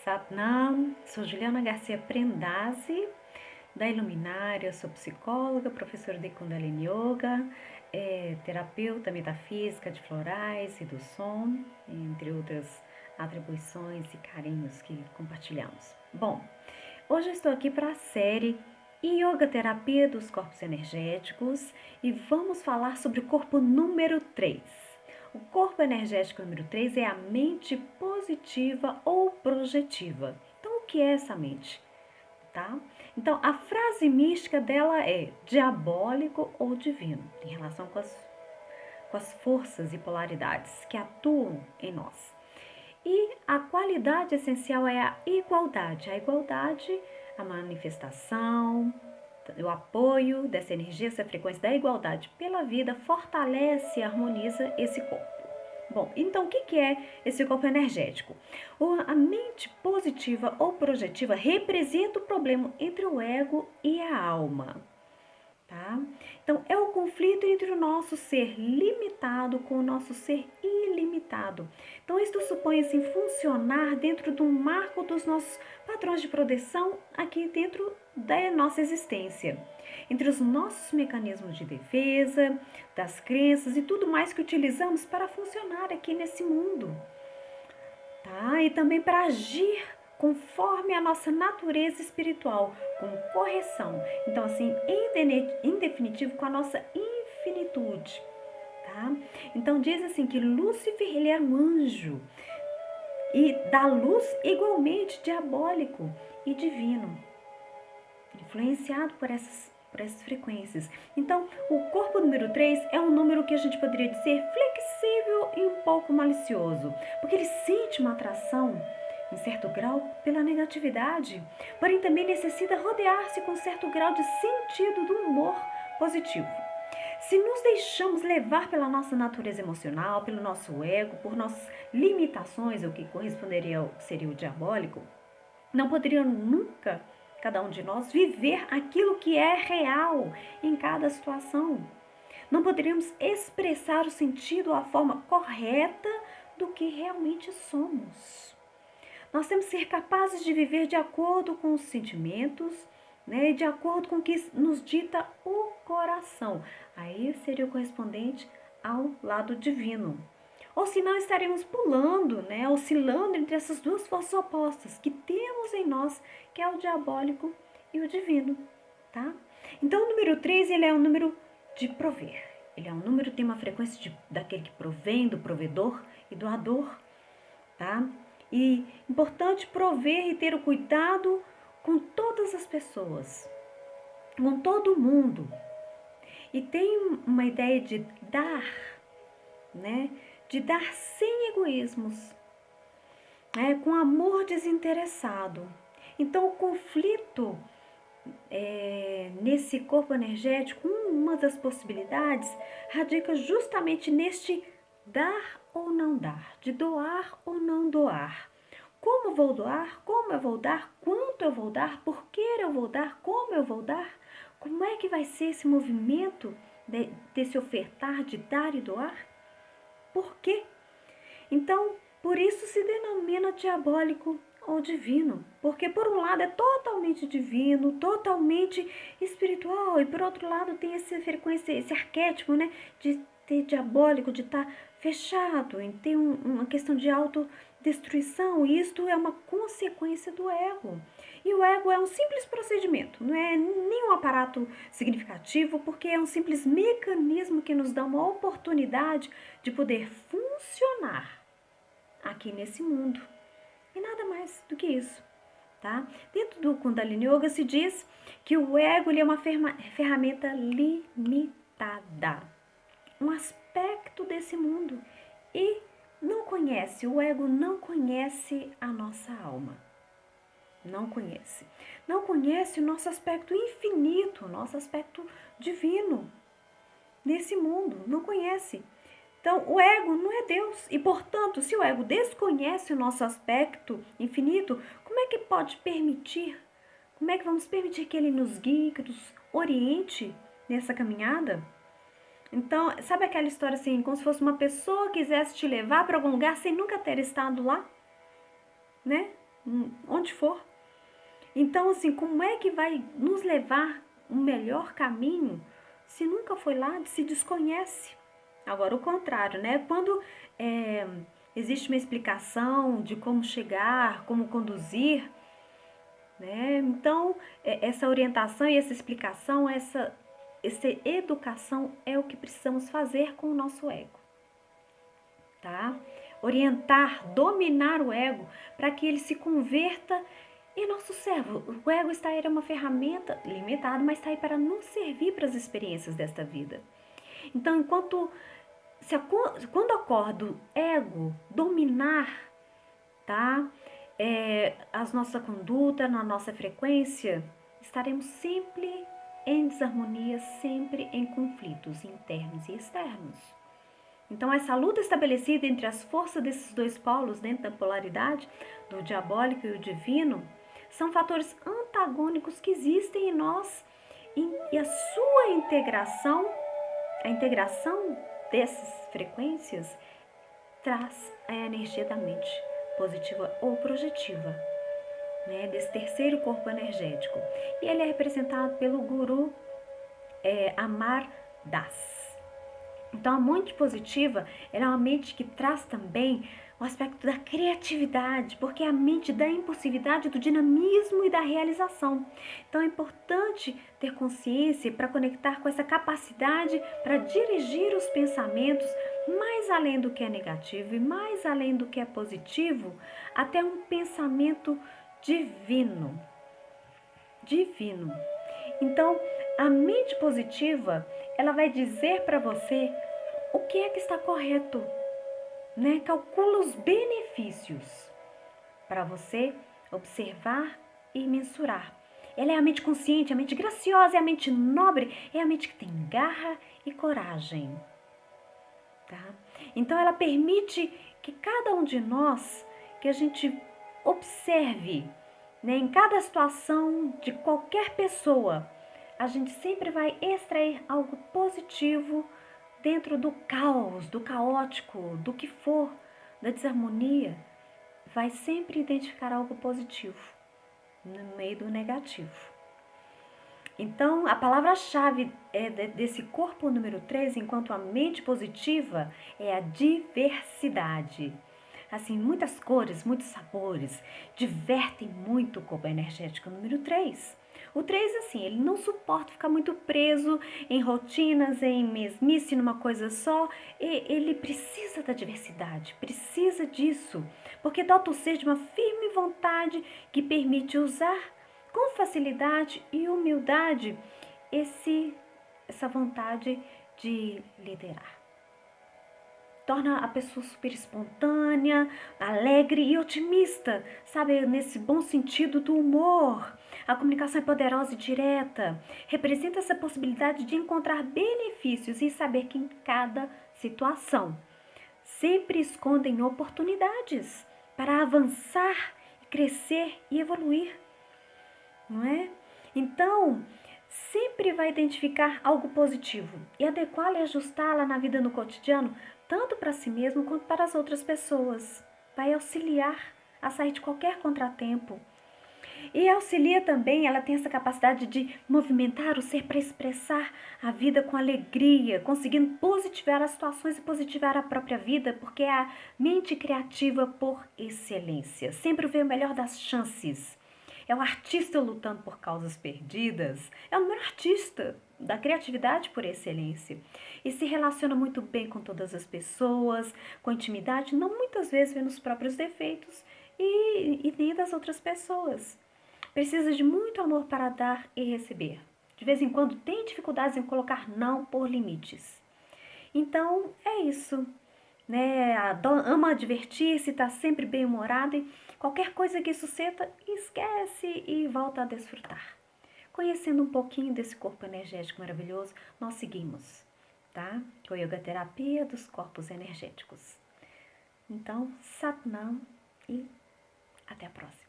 Satnam, sou Juliana Garcia Prendasi, da Iluminária, sou psicóloga, professora de Kundalini Yoga, terapeuta metafísica de florais e do som, entre outras atribuições e carinhos que compartilhamos. Bom, hoje eu estou aqui para a série Yoga Terapia dos Corpos Energéticos e vamos falar sobre o corpo número 3. O corpo energético número 3 é a mente positiva ou projetiva. Então, o que é essa mente? Tá? Então, a frase mística dela é diabólico ou divino, em relação com as forças e polaridades que atuam em nós. E a qualidade essencial é a igualdade. A igualdade, a manifestação, o apoio dessa energia, essa frequência da igualdade pela vida fortalece e harmoniza esse corpo. Bom, então o que é esse corpo energético? A mente positiva ou projetiva representa o problema entre o ego e a alma. Tá? Então, é o conflito entre o nosso ser limitado com o nosso ser ilimitado. Então, isto supõe-se funcionar dentro do marco dos nossos padrões de proteção aqui dentro da nossa existência. Entre os nossos mecanismos de defesa, das crenças e tudo mais que utilizamos para funcionar aqui nesse mundo. Tá? E também para agir conforme a nossa natureza espiritual, com correção. Então, assim, em definitivo, com a nossa infinitude, tá? Então, diz assim que Lúcifer, ele era um anjo e da luz igualmente diabólico e divino, influenciado por essas frequências. Então, o corpo número 3 é um número que a gente poderia dizer flexível e um pouco malicioso, porque ele sente uma atração em certo grau pela negatividade, porém também necessita rodear-se com certo grau de sentido do humor positivo. Se nos deixamos levar pela nossa natureza emocional, pelo nosso ego, por nossas limitações, o que seria o diabólico, não poderia nunca cada um de nós viver aquilo que é real em cada situação. Não poderíamos expressar o sentido ou a forma correta do que realmente somos. Nós temos que ser capazes de viver de acordo com os sentimentos, né, de acordo com o que nos dita o coração. Aí seria o correspondente ao lado divino. Ou senão estaremos pulando, né, oscilando entre essas duas forças opostas que temos em nós, que é o diabólico e o divino. Tá? Então o número 3 ele é um número de prover. Ele é um número que tem uma frequência daquele que provém, do provedor e doador. Tá? E importante prover e ter o cuidado com todas as pessoas, com todo mundo. E tem uma ideia de dar, né? De dar sem egoísmos, né? Com amor desinteressado. Então, o conflito nesse corpo energético, uma das possibilidades, radica justamente neste dar ou não dar, de doar ou não doar. Como vou doar? Como eu vou dar? Quanto eu vou dar? Por que eu vou dar? Como eu vou dar? Como é que vai ser esse movimento desse ofertar, de dar e doar? Por quê? Então, por isso se denomina diabólico ou divino, porque por um lado é totalmente divino, totalmente espiritual, e por outro lado tem essa frequência, esse arquétipo, né, de ter diabólico, de estar fechado, em ter uma questão de autodestruição, e isto é uma consequência do ego. E o ego é um simples procedimento, não é nenhum aparato significativo, porque é um simples mecanismo que nos dá uma oportunidade de poder funcionar aqui nesse mundo. E nada mais do que isso, tá? Dentro do Kundalini Yoga se diz que o ego ele é uma ferramenta limitada, um aspecto desse mundo, e o ego não conhece a nossa alma. Não conhece o nosso aspecto infinito, o nosso aspecto divino nesse mundo, não conhece. Então, o ego não é Deus e, portanto, se o ego desconhece o nosso aspecto infinito, como é que pode permitir, como é que vamos permitir que ele nos guie, que nos oriente nessa caminhada? Então, sabe aquela história assim, como se fosse uma pessoa que quisesse te levar para algum lugar sem nunca ter estado lá? Né? onde for. Então, assim, como é que vai nos levar um melhor caminho se nunca foi lá, se desconhece? Agora, o contrário, né? Quando existe uma explicação de como chegar, como conduzir, né? Então, essa orientação e essa explicação, essa educação é o que precisamos fazer com o nosso ego, tá? Orientar, dominar o ego para que ele se converta em nosso servo. O ego está aí, é uma ferramenta limitada, mas está aí para nos servir para as experiências desta vida. Então, quando ocorre o ego dominar, tá? A nossa conduta, na nossa frequência, estaremos sempre em desarmonia, sempre em conflitos internos e externos. Então, essa luta estabelecida entre as forças desses dois polos, dentro da polaridade, do diabólico e o divino, são fatores antagônicos que existem em nós e a sua integração, a integração dessas frequências, traz a energia da mente positiva ou projetiva, né, desse terceiro corpo energético. E ele é representado pelo guru Amar Das. Então, a mente positiva ela é uma mente que traz também o aspecto da criatividade, porque é a mente da impulsividade, do dinamismo e da realização. Então, é importante ter consciência para conectar com essa capacidade para dirigir os pensamentos mais além do que é negativo e mais além do que é positivo, até um pensamento divino. Divino. Então, a mente positiva, ela vai dizer para você o que é que está correto, né? Calcula os benefícios para você observar e mensurar. Ela é a mente consciente, a mente graciosa, é a mente nobre, é a mente que tem garra e coragem, tá? Então, ela permite que cada um de nós, que a gente observe, né, em cada situação de qualquer pessoa, a gente sempre vai extrair algo positivo dentro do caos, do caótico, do que for, da desarmonia, vai sempre identificar algo positivo no meio do negativo. Então, a palavra-chave desse corpo número 3, enquanto a mente positiva, é a diversidade. Assim, muitas cores, muitos sabores, divertem muito o corpo energético número 3. O 3, assim, ele não suporta ficar muito preso em rotinas, em mesmice, numa coisa só. Ele precisa da diversidade, precisa disso, porque dota o ser de uma firme vontade que permite usar com facilidade e humildade essa vontade de liderar. Torna a pessoa super espontânea, alegre e otimista, sabe? Nesse bom sentido do humor. A comunicação é poderosa e direta. Representa essa possibilidade de encontrar benefícios e saber que em cada situação sempre escondem oportunidades para avançar, crescer e evoluir, não é? Então, sempre vai identificar algo positivo e adequá-la e ajustá-la na vida no cotidiano, tanto para si mesmo quanto para as outras pessoas. Vai auxiliar a sair de qualquer contratempo. E auxilia também, ela tem essa capacidade de movimentar o ser para expressar a vida com alegria, conseguindo positivar as situações e positivar a própria vida, porque é a mente criativa por excelência. Sempre vê o melhor das chances. É o artista lutando por causas perdidas. É o número artista da criatividade por excelência. E se relaciona muito bem com todas as pessoas, com intimidade, não muitas vezes vendo os próprios defeitos e nem das outras pessoas. Precisa de muito amor para dar e receber. De vez em quando tem dificuldades em colocar não por limites. Então, é isso, né? Ama divertir-se, está sempre bem-humorada e qualquer coisa que suceda, esquece e volta a desfrutar. Conhecendo um pouquinho desse corpo energético maravilhoso, nós seguimos, tá? Com a Yoga Terapia dos Corpos Energéticos. Então, Satnam e até a próxima.